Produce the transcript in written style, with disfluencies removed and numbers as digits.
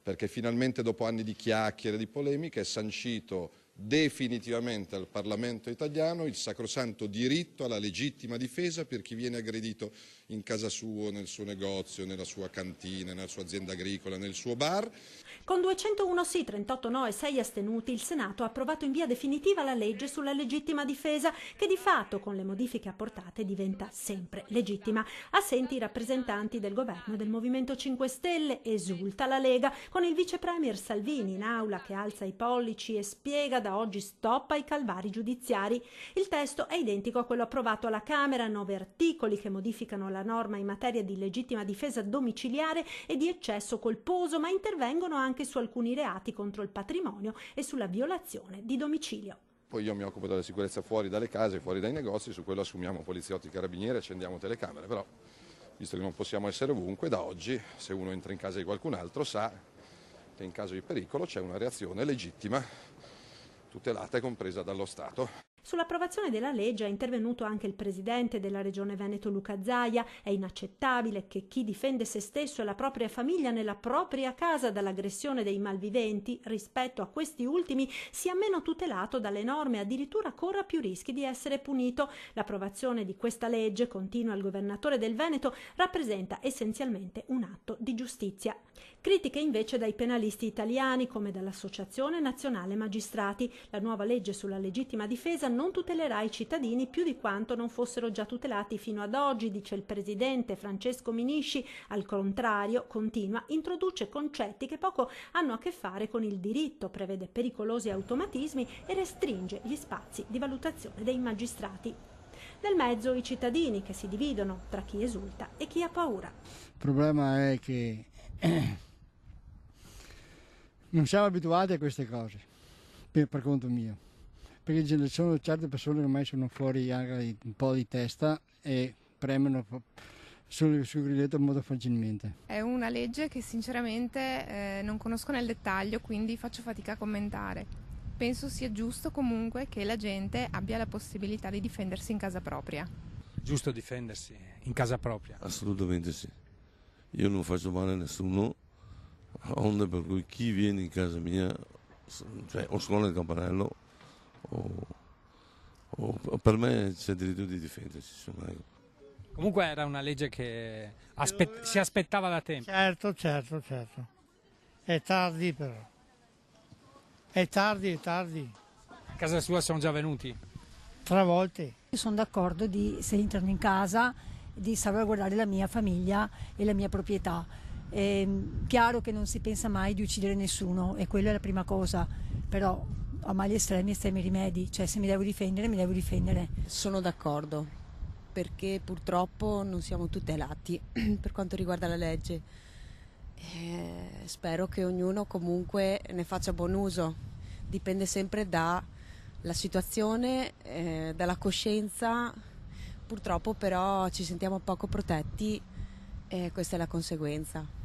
perché finalmente dopo anni di chiacchiere, di polemiche, è sancito definitivamente al Parlamento italiano il sacrosanto diritto alla legittima difesa per chi viene aggredito in casa sua, nel suo negozio, nella sua cantina, nella sua azienda agricola, nel suo bar. Con 201 sì, 38 no e 6 astenuti, il Senato ha approvato in via definitiva la legge sulla legittima difesa, che di fatto, con le modifiche apportate, diventa sempre legittima. Assenti i rappresentanti del governo e del Movimento 5 Stelle, esulta la Lega, con il vice premier Salvini in aula che alza i pollici e spiega da oggi stop ai calvari giudiziari. Il testo è identico a quello approvato alla Camera, 9 articoli che modificano la norma in materia di legittima difesa domiciliare e di eccesso colposo, ma intervengono anche su alcuni reati contro il patrimonio e sulla violazione di domicilio. Poi io mi occupo della sicurezza fuori dalle case, fuori dai negozi, su quello assumiamo poliziotti, carabinieri, accendiamo telecamere, però visto che non possiamo essere ovunque, da oggi se uno entra in casa di qualcun altro sa che in caso di pericolo c'è una reazione legittima, tutelata e compresa dallo Stato. Sull'approvazione della legge è intervenuto anche il presidente della Regione Veneto Luca Zaia. È inaccettabile che chi difende se stesso e la propria famiglia nella propria casa dall'aggressione dei malviventi, rispetto a questi ultimi, sia meno tutelato dalle norme e addirittura corra più rischi di essere punito. L'approvazione di questa legge, continua il governatore del Veneto, rappresenta essenzialmente un atto di giustizia. Critiche invece dai penalisti italiani come dall'Associazione Nazionale Magistrati. La nuova legge sulla legittima difesa non tutelerà i cittadini più di quanto non fossero già tutelati fino ad oggi, dice il presidente Francesco Minisci. Al contrario, continua, introduce concetti che poco hanno a che fare con il diritto, prevede pericolosi automatismi e restringe gli spazi di valutazione dei magistrati. Nel mezzo i cittadini che si dividono tra chi esulta e chi ha paura. Il problema è che non siamo abituati a queste cose, per conto mio, perché ci sono certe persone che ormai sono fuori anche un po' di testa e premono sul grilletto molto facilmente. È una legge che sinceramente non conosco nel dettaglio, quindi faccio fatica a commentare. Penso sia giusto comunque che la gente abbia la possibilità di difendersi in casa propria. Giusto difendersi in casa propria? Assolutamente sì. Io non faccio male a nessuno, onde per cui chi viene in casa mia, cioè, o suona il campanello o per me c'è il diritto di difendersi. Insomma. Comunque era una legge che si aspettava da tempo. Certo. È tardi però. È tardi. A casa sua sono già venuti? 3 volte. Io sono d'accordo se entrano in casa di salvaguardare la mia famiglia e la mia proprietà. È chiaro che non si pensa mai di uccidere nessuno e quella è la prima cosa, però a mali estremi rimedi, cioè se mi devo difendere mi devo difendere. Sono d'accordo, perché purtroppo non siamo tutelati per quanto riguarda la legge. Spero che ognuno comunque ne faccia buon uso, dipende sempre dalla situazione, dalla coscienza. Purtroppo però ci sentiamo poco protetti e questa è la conseguenza.